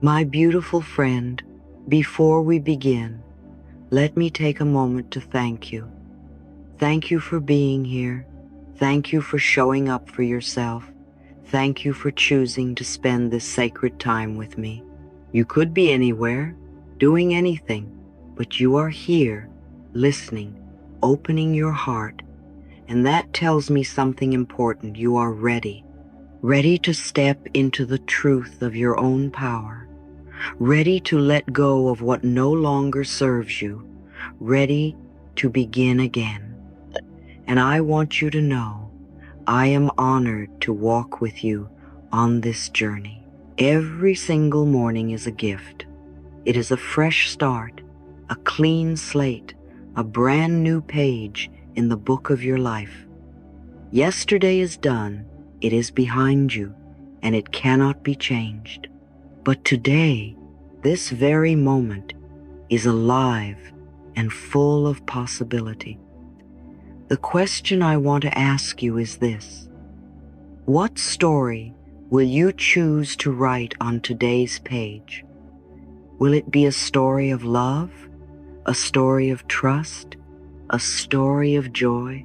My beautiful friend, before we begin, let me take a moment to thank you. Thank you for being here. Thank you for showing up for yourself. Thank you for choosing to spend this sacred time with me. You could be anywhere, doing anything, but you are here, listening, opening your heart, and that tells me something important. You are ready to step into the truth of your own power, ready to let go of what no longer serves you, ready to begin again. And I want you to know, I am honored to walk with you on this journey. Every single morning is a gift. It is a fresh start, a clean slate, a brand new page in the book of your life. Yesterday is done, it is behind you, and it cannot be changed. But today, this very moment, is alive and full of possibility. The question I want to ask you is this: what story will you choose to write on today's page? Will it be a story of love, a story of trust, a story of joy?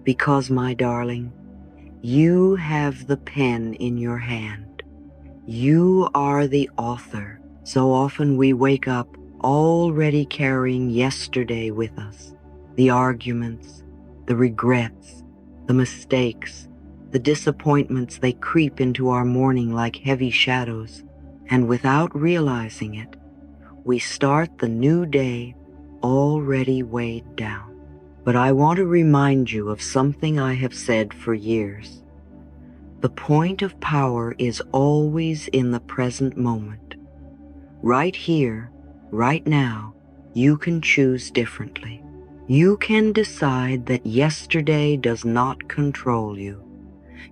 Because, my darling, you have the pen in your hand. You are the author. So often we wake up already carrying yesterday with us. The arguments, the regrets, the mistakes, the disappointments, they creep into our morning like heavy shadows. And without realizing it, we start the new day already weighed down. But I want to remind you of something I have said for years. The point of power is always in the present moment. Right here, right now, you can choose differently. You can decide that yesterday does not control you.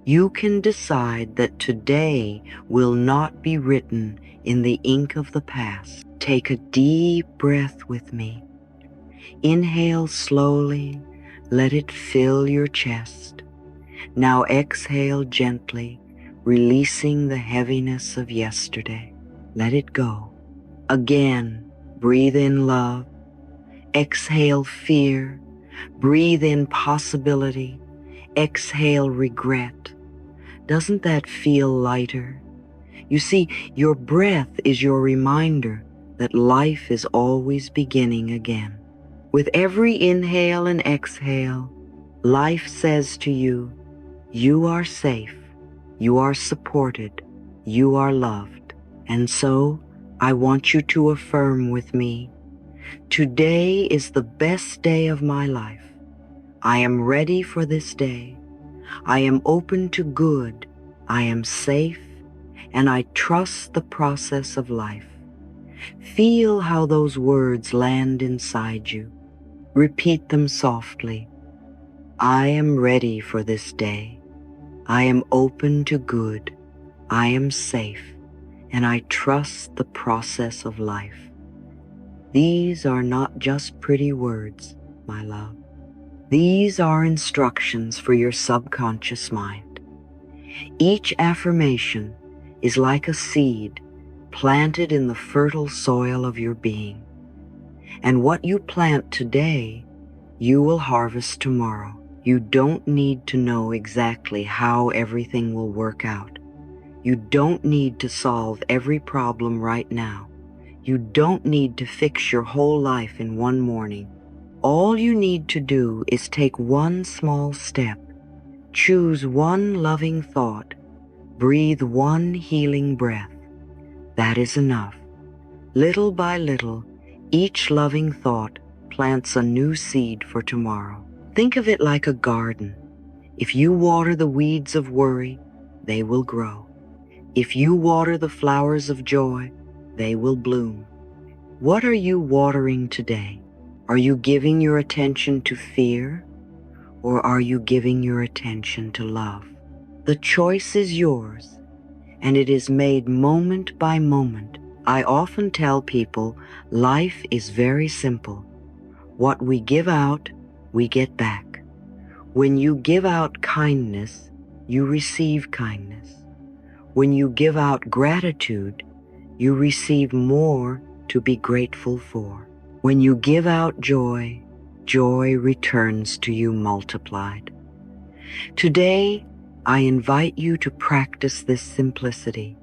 You can decide that today will not be written in the ink of the past. Take a deep breath with me. Inhale slowly, let it fill your chest. Now exhale gently, releasing the heaviness of yesterday. Let it go. Again, breathe in love. Exhale fear. Breathe in possibility. Exhale regret. Doesn't that feel lighter? You see, your breath is your reminder that life is always beginning again. With every inhale and exhale, life says to you, you are safe, you are supported, you are loved. And so, I want you to affirm with me, today is the best day of my life. I am ready for this day. I am open to good. I am safe, and I trust the process of life. Feel how those words land inside you. Repeat them softly. I am ready for this day. I am open to good. I am safe, and I trust the process of life. These are not just pretty words, my love. These are instructions for your subconscious mind. Each affirmation is like a seed planted in the fertile soil of your being. And what you plant today, you will harvest tomorrow. You don't need to know exactly how everything will work out. You don't need to solve every problem right now. You don't need to fix your whole life in one morning. All you need to do is take one small step, choose one loving thought, breathe one healing breath. That is enough. Little by little, each loving thought plants a new seed for tomorrow. Think of it like a garden. If you water the weeds of worry, they will grow. If you water the flowers of joy, they will bloom. What are you watering today? Are you giving your attention to fear, or are you giving your attention to love? The choice is yours, and it is made moment by moment. I often tell people life is very simple. What we give out, we get back. When you give out kindness, you receive kindness. When you give out gratitude, you receive more to be grateful for. When you give out joy, joy returns to you multiplied. Today, I invite you to practice this simplicity.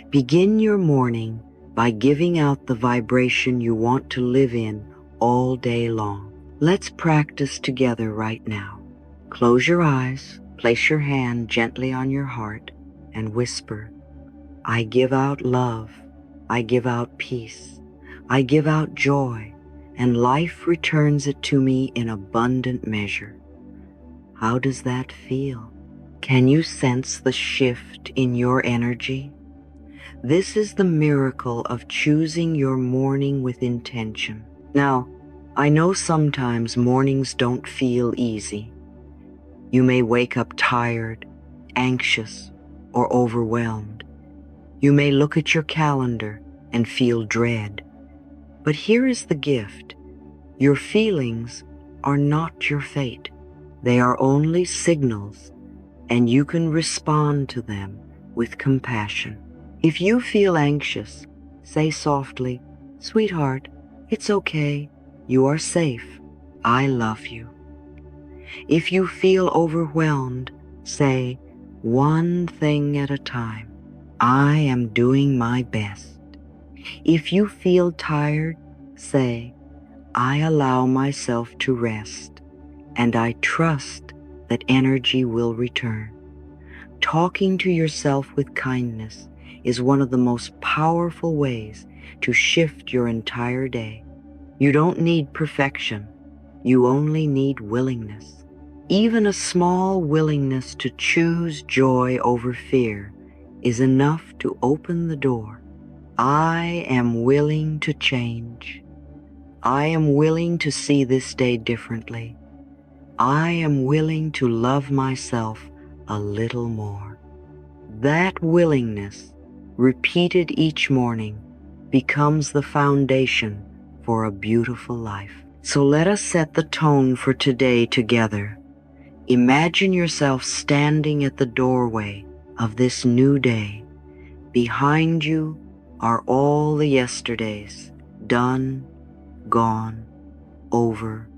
Begin your morning by giving out the vibration you want to live in all day long. Let's practice together right now. Close your eyes, place your hand gently on your heart, and whisper, I give out love, I give out peace, I give out joy, and life returns it to me in abundant measure. How does that feel? Can you sense the shift in your energy? This is the miracle of choosing your morning with intention. Now, I know sometimes mornings don't feel easy. You may wake up tired, anxious, or overwhelmed. You may look at your calendar and feel dread. But here is the gift. Your feelings are not your fate. They are only signals, and you can respond to them with compassion. If you feel anxious, say softly, Sweetheart, it's okay. You are safe. I love you. If you feel overwhelmed, say, one thing at a time. I am doing my best. If you feel tired, say, I allow myself to rest, and I trust that energy will return. Talking to yourself with kindness is one of the most powerful ways to shift your entire day. You don't need perfection. You only need willingness. Even a small willingness to choose joy over fear is enough to open the door. I am willing to change. I am willing to see this day differently. I am willing to love myself a little more. That willingness, repeated each morning, becomes the foundation for a beautiful life. So let us set the tone for today together. Imagine yourself standing at the doorway of this new day. Behind you are all the yesterdays, done, gone, over.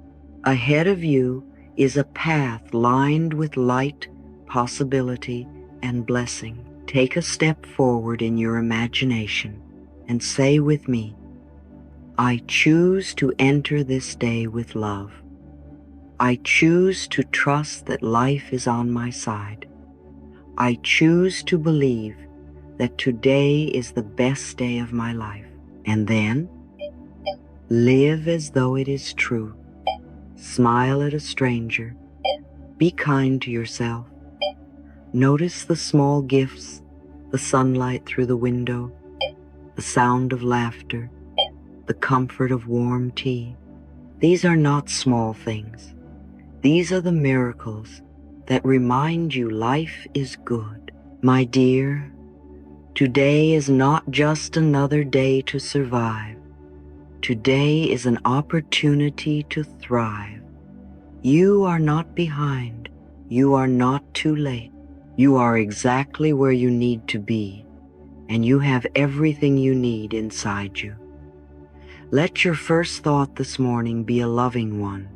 Ahead of you is a path lined with light, possibility, and blessing. Take a step forward in your imagination and say with me, I choose to enter this day with love. I choose to trust that life is on my side. I choose to believe that today is the best day of my life. And then, live as though it is true. Smile at a stranger. Be kind to yourself. Notice the small gifts, the sunlight through the window, the sound of laughter, the comfort of warm tea. These are not small things. These are the miracles that remind you life is good. My dear, today is not just another day to survive. Today is an opportunity to thrive. You are not behind. You are not too late. You are exactly where you need to be, and you have everything you need inside you. Let your first thought this morning be a loving one,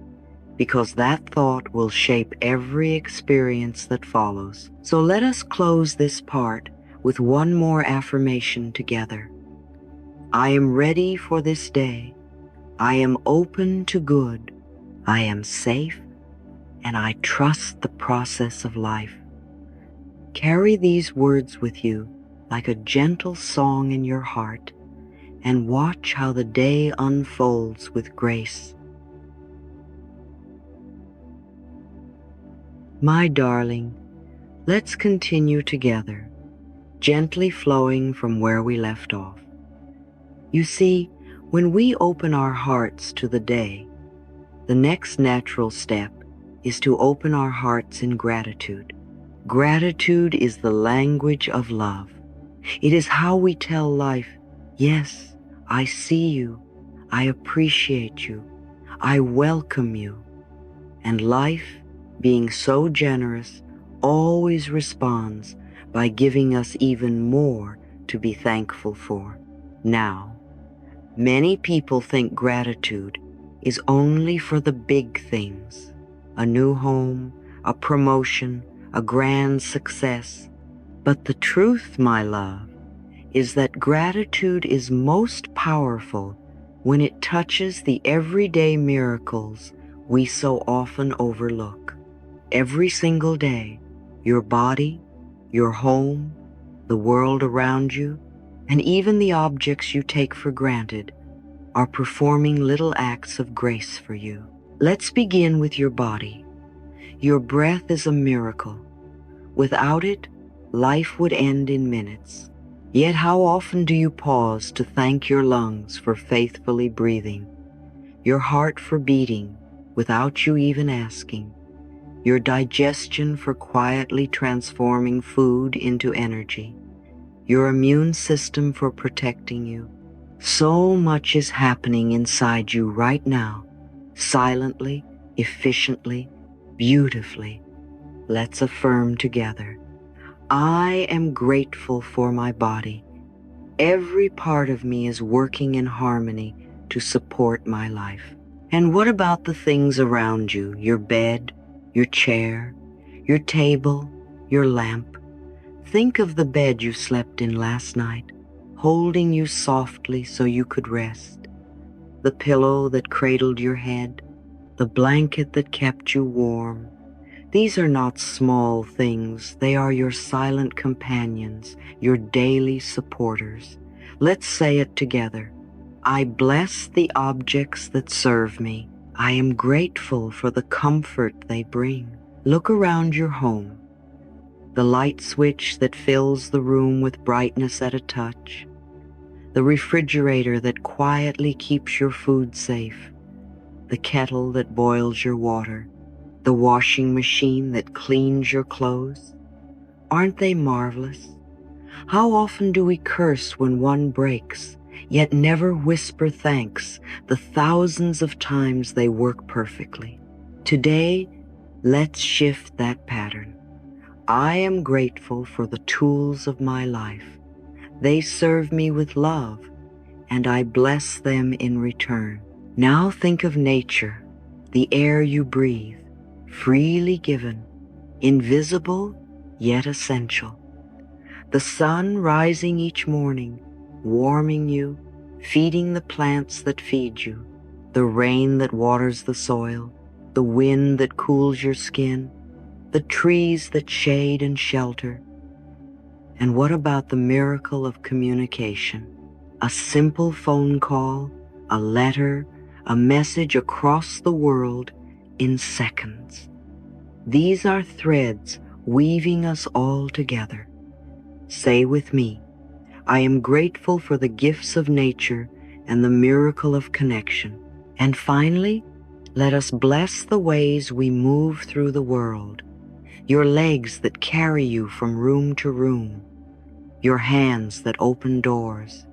because that thought will shape every experience that follows. So let us close this part with one more affirmation together. I am ready for this day. I am open to good. I am safe, and I trust the process of life. Carry these words with you like a gentle song in your heart, and watch how the day unfolds with grace. My darling, let's continue together, gently flowing from where we left off. You see, when we open our hearts to the day, the next natural step is to open our hearts in gratitude. Gratitude is the language of love. It is how we tell life, yes, I see you, I appreciate you, I welcome you. And life, being so generous, always responds by giving us even more to be thankful for. Now, many people think gratitude is only for the big things: a new home, a promotion, a grand success. But the truth, my love, is that gratitude is most powerful when it touches the everyday miracles we so often overlook. Every single day, your body, your home, the world around you, and even the objects you take for granted are performing little acts of grace for you. Let's begin with your body. Your breath is a miracle. Without it, life would end in minutes. Yet how often do you pause to thank your lungs for faithfully breathing, your heart for beating without you even asking, your digestion for quietly transforming food into energy, your immune system for protecting you? So much is happening inside you right now, silently, efficiently, beautifully. Let's affirm together. I am grateful for my body. Every part of me is working in harmony to support my life. And what about the things around you? Your bed, your chair, your table, your lamp. Think of the bed you slept in last night, holding you softly so you could rest. The pillow that cradled your head, the blanket that kept you warm. These are not small things. They are your silent companions, your daily supporters. Let's say it together. I bless the objects that serve me. I am grateful for the comfort they bring. Look around your home. The light switch that fills the room with brightness at a touch. The refrigerator that quietly keeps your food safe. The kettle that boils your water. The washing machine that cleans your clothes. Aren't they marvelous? How often do we curse when one breaks, yet never whisper thanks the thousands of times they work perfectly? Today, let's shift that pattern. I am grateful for the tools of my life. They serve me with love, and I bless them in return. Now think of nature, the air you breathe, freely given, invisible yet essential. The sun rising each morning, warming you, feeding the plants that feed you, the rain that waters the soil, the wind that cools your skin, the trees that shade and shelter. And what about the miracle of communication? A simple phone call, a letter, a message across the world in seconds. These are threads weaving us all together. Say with me, I am grateful for the gifts of nature and the miracle of connection. And finally, let us bless the ways we move through the world. Your legs that carry you from room to room. Your hands that open doors.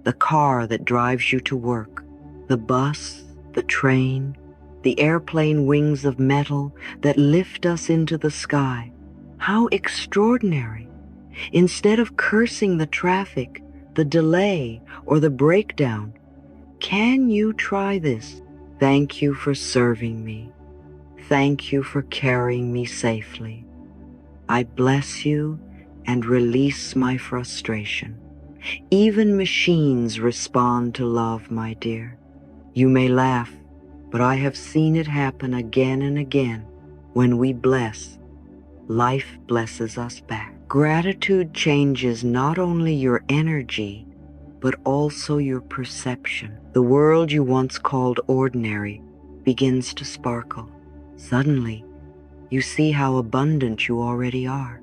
The car that drives you to work. The bus, the train, the airplane wings of metal that lift us into the sky. How extraordinary! Instead of cursing the traffic, the delay, or the breakdown, can you try this? Thank you for serving me. Thank you for carrying me safely. I bless you and release my frustration. Even machines respond to love, my dear. You may laugh, but I have seen it happen again and again. When we bless, life blesses us back. Gratitude changes not only your energy, but also your perception. The world you once called ordinary begins to sparkle. Suddenly, you see how abundant you already are.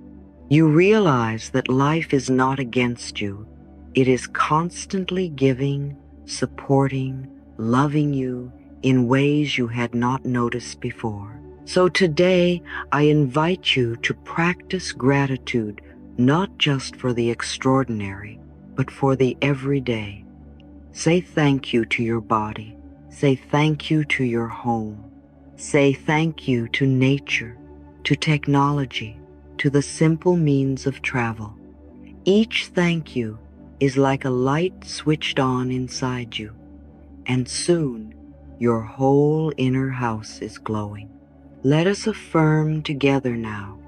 You realize that life is not against you. It is constantly giving, supporting, loving you in ways you had not noticed before. So today, I invite you to practice gratitude, not just for the extraordinary, but for the everyday. Say thank you to your body. Say thank you to your home. Say thank you to nature, to technology, to the simple means of travel. Each thank you is like a light switched on inside you, and soon your whole inner house is glowing. Let us affirm together now.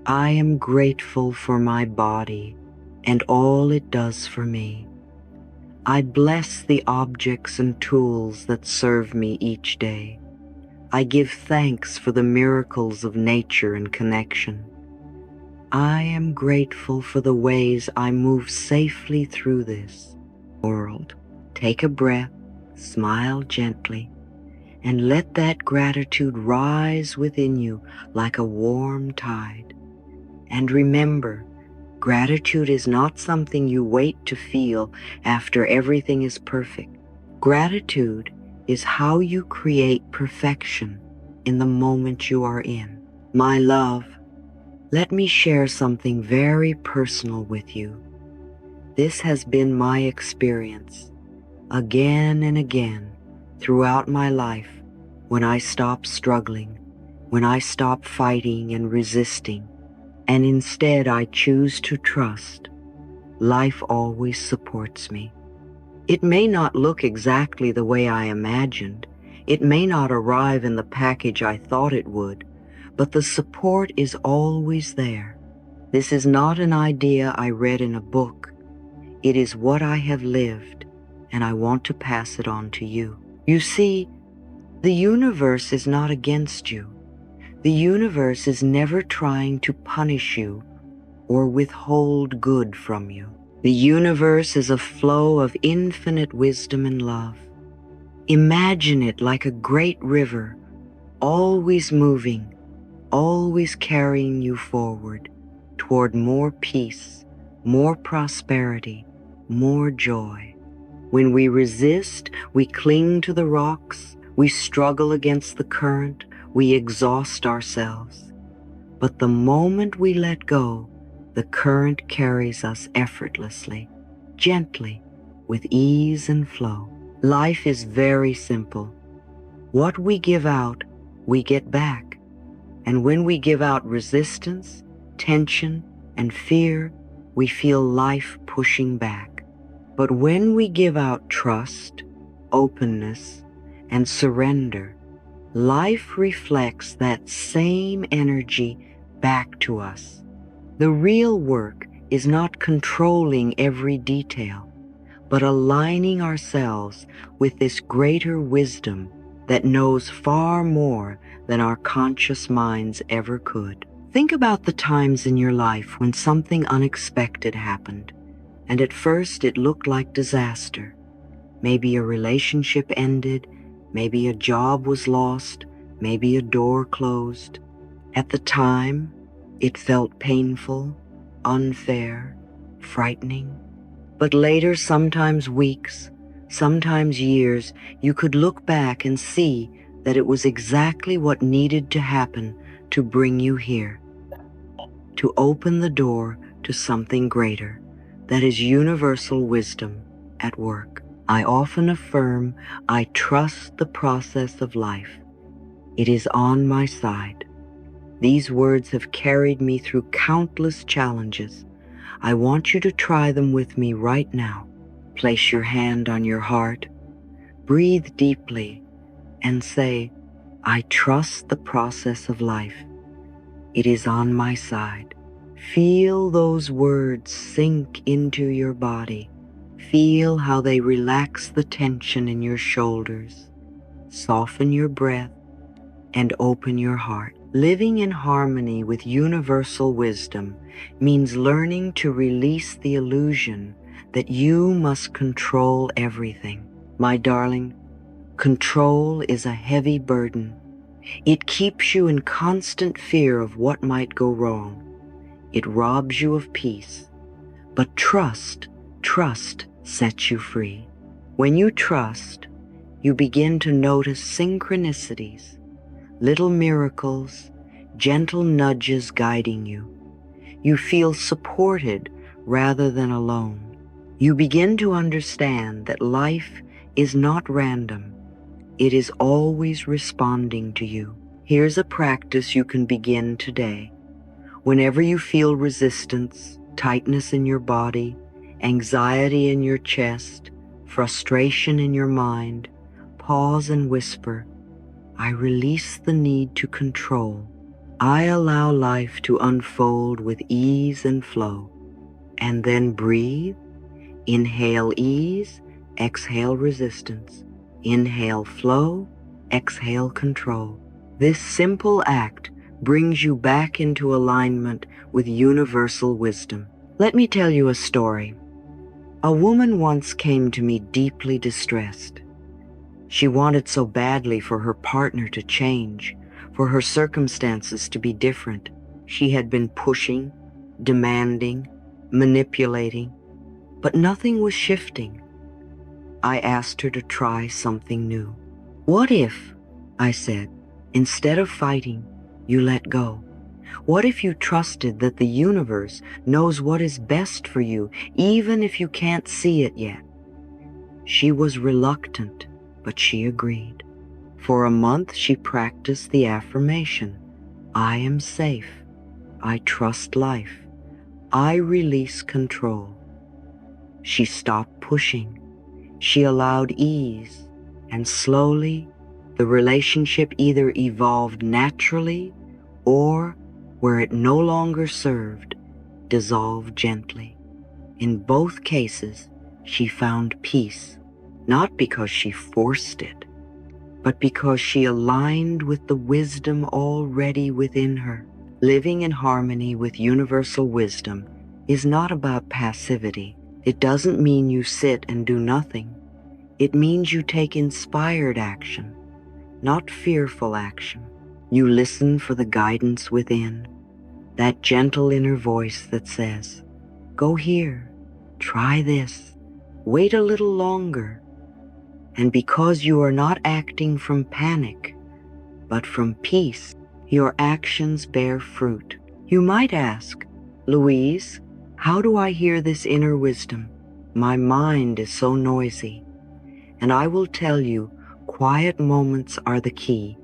I am grateful for my body and all it does for me. I bless the objects and tools that serve me each day. I give thanks for the miracles of nature and connection. I am grateful for the ways I move safely through this world. Take a breath, smile gently, and let that gratitude rise within you like a warm tide. And remember, gratitude is not something you wait to feel after everything is perfect. Gratitude is how you create perfection in the moment you are in. My love, let me share something very personal with you. This has been my experience again and again throughout my life when I stop struggling, when I stop fighting and resisting, and instead I choose to trust. Life always supports me. It may not look exactly the way I imagined. It may not arrive in the package I thought it would, but the support is always there. This is not an idea I read in a book. It is what I have lived, and I want to pass it on to you. You see, the universe is not against you. The universe is never trying to punish you or withhold good from you. The universe is a flow of infinite wisdom and love. Imagine it like a great river, always moving, always carrying you forward toward more peace, more prosperity, more joy. When we resist, we cling to the rocks, we struggle against the current, we exhaust ourselves. But the moment we let go, the current carries us effortlessly, gently, with ease and flow. Life is very simple. What we give out, we get back. And when we give out resistance, tension, and fear, we feel life pushing back. But when we give out trust, openness, and surrender, life reflects that same energy back to us. The real work is not controlling every detail, but aligning ourselves with this greater wisdom that knows far more than our conscious minds ever could. Think about the times in your life when something unexpected happened, and at first it looked like disaster. Maybe a relationship ended, maybe a job was lost, maybe a door closed. At the time, it felt painful, unfair, frightening. But later, sometimes weeks, sometimes years, you could look back and see that it was exactly what needed to happen to bring you here, to open the door to something greater. That is universal wisdom at work. I often affirm I trust the process of life. It is on my side. These words have carried me through countless challenges. I want you to try them with me right now. Place your hand on your heart, breathe deeply, and say, I trust the process of life. It is on my side. Feel those words sink into your body. Feel how they relax the tension in your shoulders, soften your breath, and open your heart. Living in harmony with universal wisdom means learning to release the illusion that you must control everything. My darling, control is a heavy burden. It keeps you in constant fear of what might go wrong. It robs you of peace. But trust sets you free. When you trust, you begin to notice synchronicities, little miracles, gentle nudges guiding you. You feel supported rather than alone. You begin to understand that life is not random. It is always responding to you. Here's a practice you can begin today. Whenever you feel resistance, tightness in your body, anxiety in your chest, frustration in your mind, pause and whisper, I release the need to control. I allow life to unfold with ease and flow. And then breathe. Inhale ease, exhale resistance. Inhale flow, exhale control. This simple act brings you back into alignment with universal wisdom. Let me tell you a story. A woman once came to me deeply distressed. She wanted so badly for her partner to change, for her circumstances to be different. She had been pushing, demanding, manipulating, but nothing was shifting. I asked her to try something new. What if, I said, instead of fighting, you let go? What if you trusted that the universe knows what is best for you, even if you can't see it yet? She was reluctant, but she agreed. For a month, she practiced the affirmation, I am safe. I trust life. I release control. She stopped pushing. She allowed ease, and slowly, the relationship either evolved naturally or, where it no longer served, dissolved gently. In both cases, she found peace, not because she forced it, but because she aligned with the wisdom already within her. Living in harmony with universal wisdom is not about passivity. It doesn't mean you sit and do nothing. It means you take inspired action, not fearful action. You listen for the guidance within, that gentle inner voice that says, go here, try this, wait a little longer. And because you are not acting from panic, but from peace, your actions bear fruit. You might ask, Louise, how do I hear this inner wisdom? My mind is so noisy. And I will tell you, quiet moments are the key.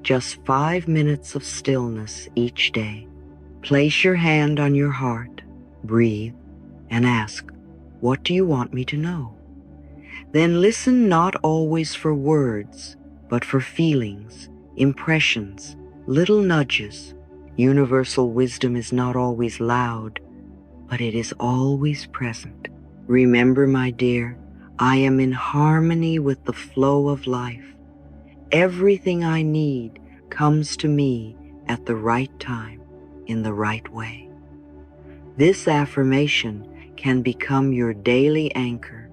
Just 5 minutes of stillness each day. Place your hand on your heart, breathe, and ask, what do you want me to know? Then listen not always for words, but for feelings, impressions, little nudges. Universal wisdom is not always loud, but it is always present. Remember, my dear, I am in harmony with the flow of life. Everything I need comes to me at the right time, in the right way. This affirmation can become your daily anchor.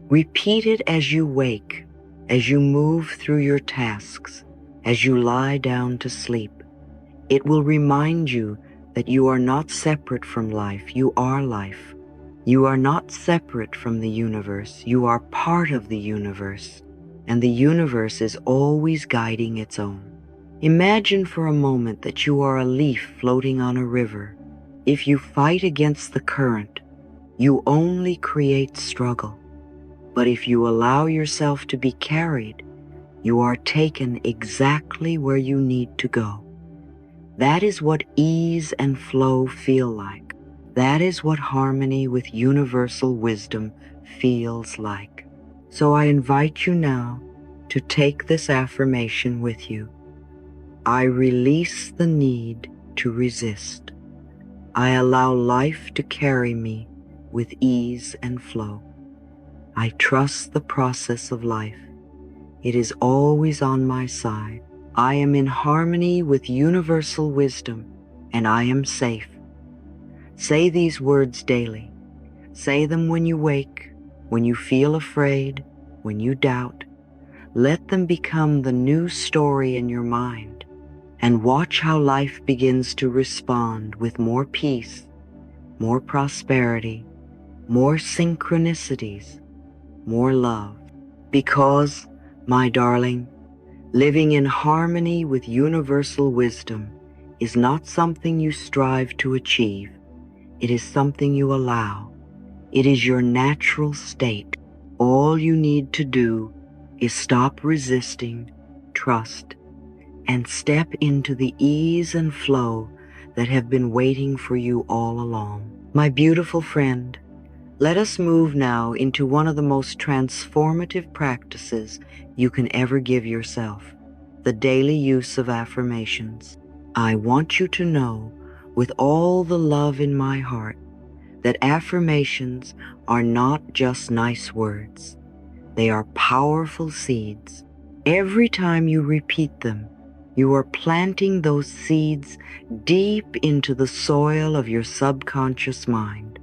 Repeat it as you wake, as you move through your tasks, as you lie down to sleep. It will remind you that you are not separate from life, you are life. You are not separate from the universe, you are part of the universe, and the universe is always guiding its own. Imagine for a moment that you are a leaf floating on a river. If you fight against the current, you only create struggle. But if you allow yourself to be carried, you are taken exactly where you need to go. That is what ease and flow feel like. That is what harmony with universal wisdom feels like. So I invite you now to take this affirmation with you. I release the need to resist. I allow life to carry me with ease and flow. I trust the process of life. It is always on my side. I am in harmony with universal wisdom, and I am safe. Say these words daily. Say them when you wake, when you feel afraid, when you doubt. Let them become the new story in your mind, and watch how life begins to respond with more peace, more prosperity, more synchronicities, more love. Because, my darling, living in harmony with universal wisdom is not something you strive to achieve. It is something you allow. It is your natural state. All you need to do is stop resisting, trust, and step into the ease and flow that have been waiting for you all along. My beautiful friend, Let us move now into one of the most transformative practices you can ever give yourself, the daily use of affirmations. I want you to know, with all the love in my heart, that affirmations are not just nice words. They are powerful seeds. Every time you repeat them, you are planting those seeds deep into the soil of your subconscious mind.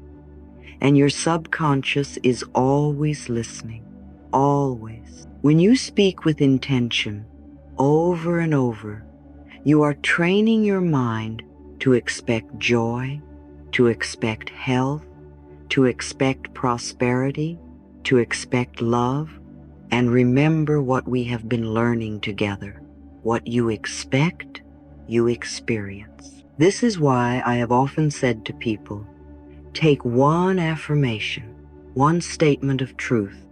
And your subconscious is always listening, always. When you speak with intention, over and over, you are training your mind to expect joy, to expect health, to expect prosperity, to expect love. And remember what we have been learning together. What you expect, you experience. This is why I have often said to people, take one affirmation, one statement of truth,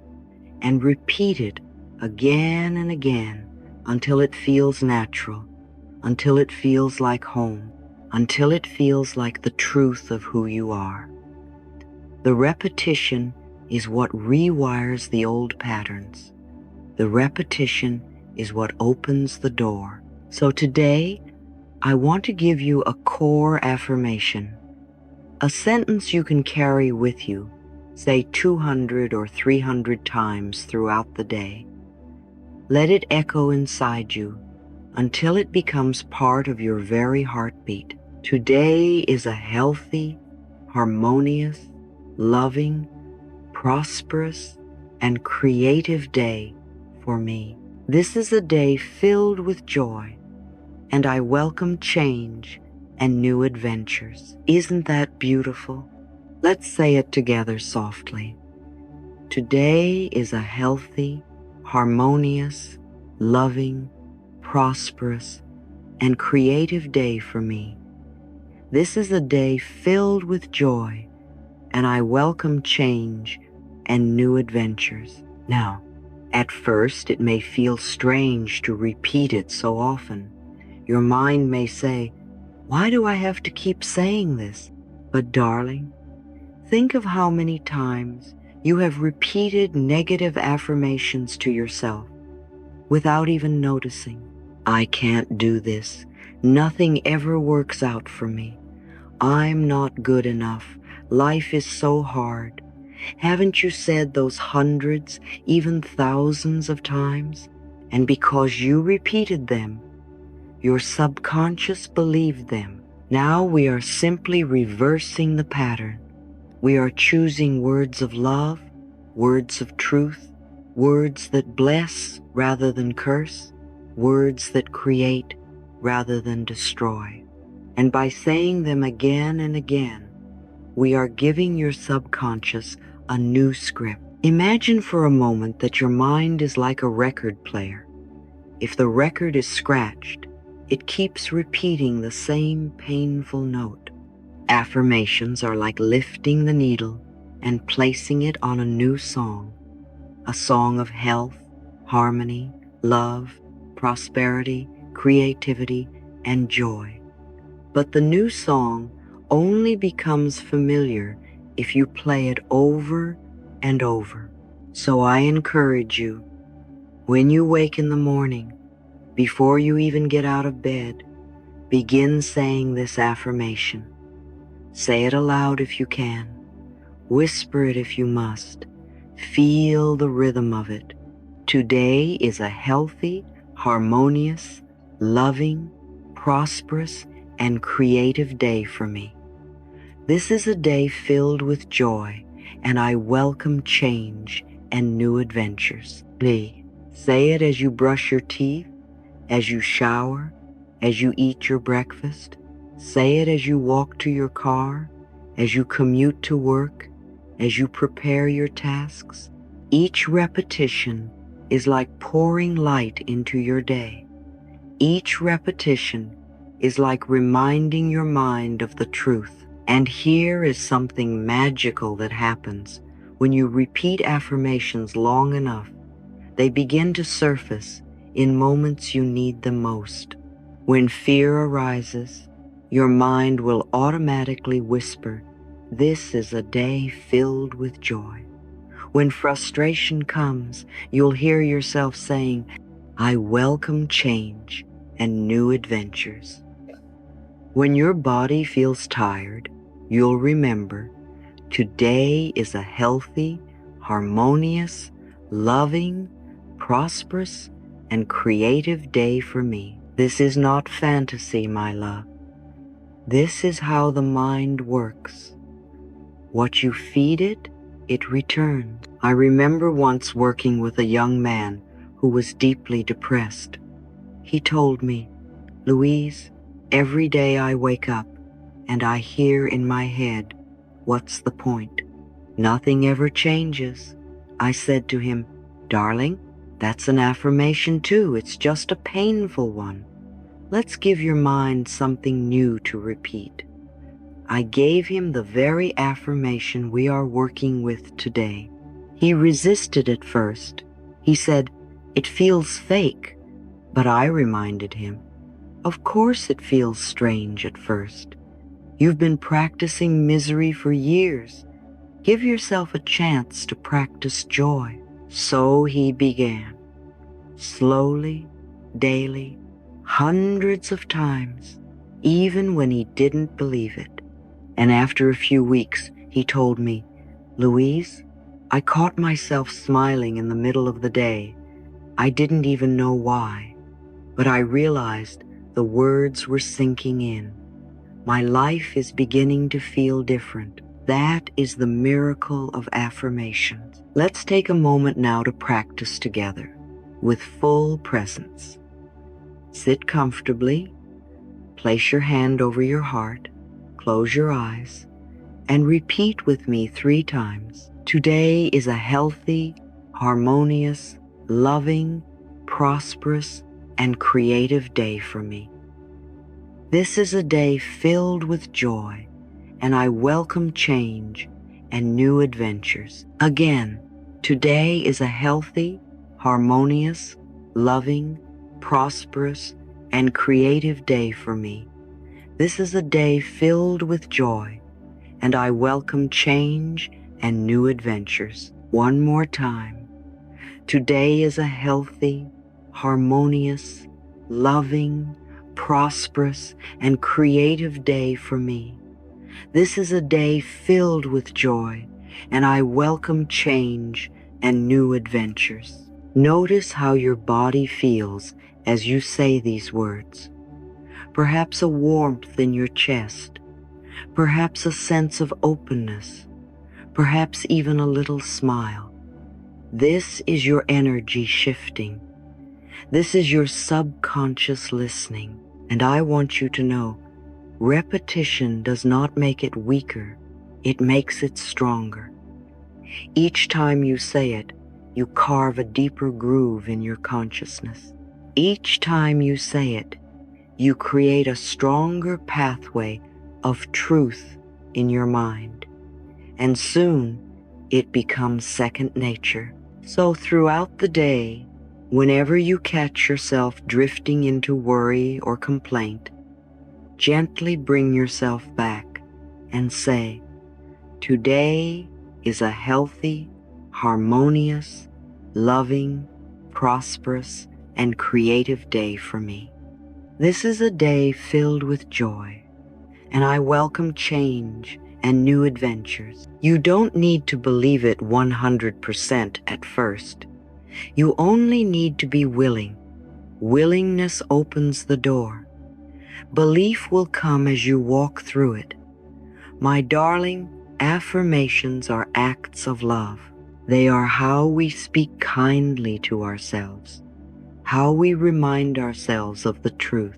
and repeat it again and again until it feels natural, until it feels like home, until it feels like the truth of who you are. The repetition is what rewires the old patterns. The repetition is what opens the door. So today, I want to give you a core affirmation, a sentence you can carry with you, say 200 or 300 times throughout the day. Let it echo inside you until it becomes part of your very heartbeat. Today is a healthy, harmonious, loving, prosperous, and creative day for me. This is a day filled with joy, and I welcome change and new adventures. Isn't that beautiful? Let's say it together softly. Today is a healthy, harmonious, loving, prosperous, and creative day for me. This is a day filled with joy, and I welcome change and new adventures. Now, at first it may feel strange to repeat it so often. Your mind may say, why do I have to keep saying this? But darling, think of how many times you have repeated negative affirmations to yourself without even noticing. I can't do this. Nothing ever works out for me. I'm not good enough. Life is so hard. Haven't you said those hundreds, even thousands of times? And because you repeated them, your subconscious believed them. Now we are simply reversing the pattern. We are choosing words of love, words of truth, words that bless rather than curse, words that create rather than destroy. And by saying them again and again, we are giving your subconscious a new script. Imagine for a moment that your mind is like a record player. If the record is scratched, it keeps repeating the same painful note. Affirmations are like lifting the needle and placing it on a new song, a song of health, harmony, love, prosperity, creativity, and joy. But the new song only becomes familiar if you play it over and over. So I encourage you, when you wake in the morning, before you even get out of bed, begin saying this affirmation. Say it aloud if you can. Whisper it if you must. Feel the rhythm of it. Today is a healthy, harmonious, loving, prosperous, and creative day for me. This is a day filled with joy, and I welcome change and new adventures. Say it as you brush your teeth, as you shower, as you eat your breakfast. Say it as you walk to your car, as you commute to work, as you prepare your tasks. Each repetition is like pouring light into your day. Each repetition is like reminding your mind of the truth. And here is something magical that happens when you repeat affirmations long enough. They begin to surface in moments you need them most. When fear arises, your mind will automatically whisper, This is a day filled with joy. When frustration comes, you'll hear yourself saying, I welcome change and new adventures. When your body feels tired, you'll remember, today is a healthy, harmonious, loving, prosperous, and creative day for me. This is not fantasy, my love. This is how the mind works. What you feed it, it returns. I remember once working with a young man who was deeply depressed. He told me, Louise, every day I wake up and I hear in my head, what's the point? Nothing ever changes. I said to him, darling, that's an affirmation too. It's just a painful one. Let's give your mind something new to repeat. I gave him the very affirmation we are working with today. He resisted at first. He said, it feels fake. But I reminded him, of course it feels strange at first. You've been practicing misery for years. Give yourself a chance to practice joy. So he began, slowly, daily, hundreds of times, even when he didn't believe it. And after a few weeks, he told me, Louise, I caught myself smiling in the middle of the day. I didn't even know why, but I realized the words were sinking in. My life is beginning to feel different. That is the miracle of affirmations. Let's take a moment now to practice together with full presence. Sit comfortably, place your hand over your heart, close your eyes, and repeat with me 3 times. Today is a healthy, harmonious, loving, prosperous, and creative day for me. This is a day filled with joy, and I welcome change and new adventures. Again, today is a healthy, harmonious, loving, prosperous, and creative day for me. This is a day filled with joy, and I welcome change and new adventures. One more time. Today is a healthy, harmonious, loving, prosperous, and creative day for me. This is a day filled with joy, and I welcome change and new adventures. Notice how your body feels as you say these words. Perhaps a warmth in your chest, perhaps a sense of openness, perhaps even a little smile. This is your energy shifting. This is your subconscious listening. And I want you to know, repetition does not make it weaker, it makes it stronger. Each time you say it, you carve a deeper groove in your consciousness. Each time you say it, you create a stronger pathway of truth in your mind. And soon, it becomes second nature. So throughout the day, whenever you catch yourself drifting into worry or complaint, gently bring yourself back and say, today is a healthy, harmonious, loving, prosperous, and creative day for me. This is a day filled with joy, and I welcome change and new adventures. You don't need to believe it 100% at first. You only need to be willing. Willingness opens the door. Belief will come as you walk through it. My darling, affirmations are acts of love. They are how we speak kindly to ourselves, how we remind ourselves of the truth,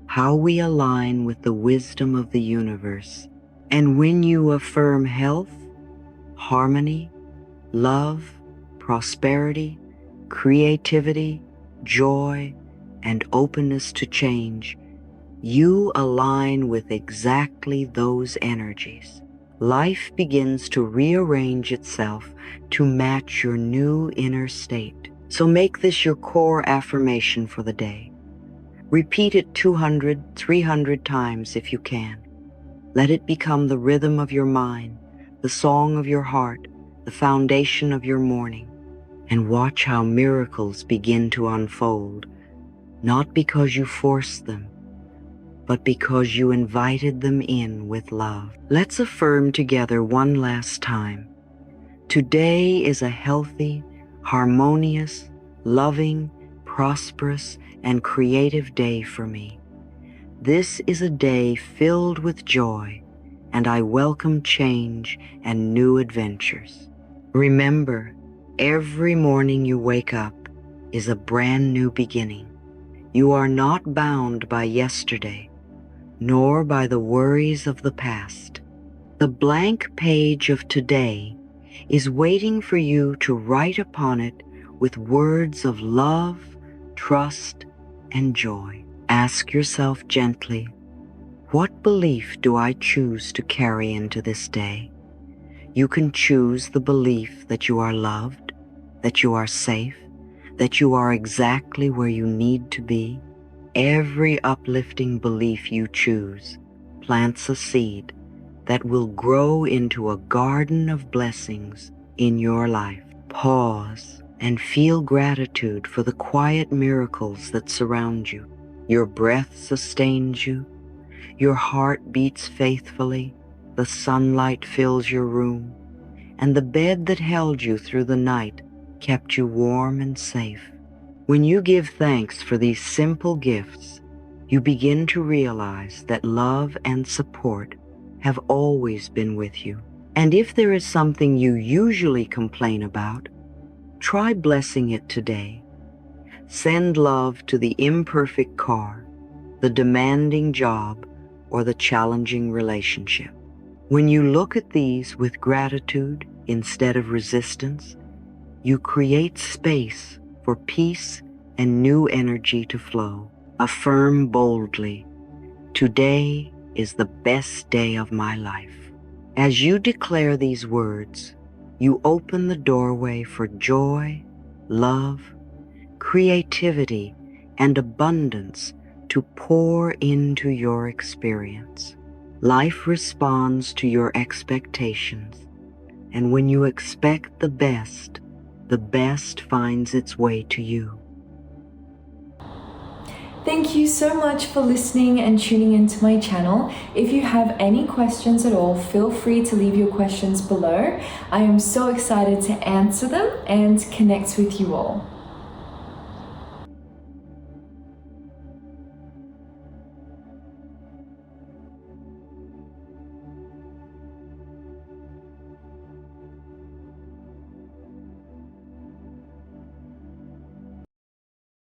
how we align with the wisdom of the universe. And when you affirm health, harmony, love, prosperity, creativity, joy, and openness to change, you align with exactly those energies. Life begins to rearrange itself to match your new inner state. So make this your core affirmation for the day. Repeat it 200, 300 times if you can. Let it become the rhythm of your mind, the song of your heart, the foundation of your morning. And watch how miracles begin to unfold, not because you forced them, but because you invited them in with love. Let's affirm together one last time. Today is a healthy, harmonious, loving, prosperous, and creative day for me. This is a day filled with joy, and I welcome change and new adventures. Remember, every morning you wake up is a brand new beginning. You are not bound by yesterday, nor by the worries of the past. The blank page of today is waiting for you to write upon it with words of love, trust, and joy. Ask yourself gently, what belief do I choose to carry into this day? You can choose the belief that you are loved, that you are safe, that you are exactly where you need to be. Every uplifting belief you choose plants a seed that will grow into a garden of blessings in your life. Pause and feel gratitude for the quiet miracles that surround you. Your breath sustains you. Your heart beats faithfully. The sunlight fills your room. And the bed that held you through the night kept you warm and safe. When you give thanks for these simple gifts, you begin to realize that love and support have always been with you. And if there is something you usually complain about, try blessing it today. Send love to the imperfect car, the demanding job, or the challenging relationship. When you look at these with gratitude instead of resistance, you create space for peace and new energy to flow. Affirm boldly, today is the best day of my life. As you declare these words, you open the doorway for joy, love, creativity, and abundance to pour into your experience. Life responds to your expectations, and when you expect the best finds its way to you. Thank you so much for listening and tuning into my channel. If you have any questions at all, feel free to leave your questions below. I am so excited to answer them and connect with you all.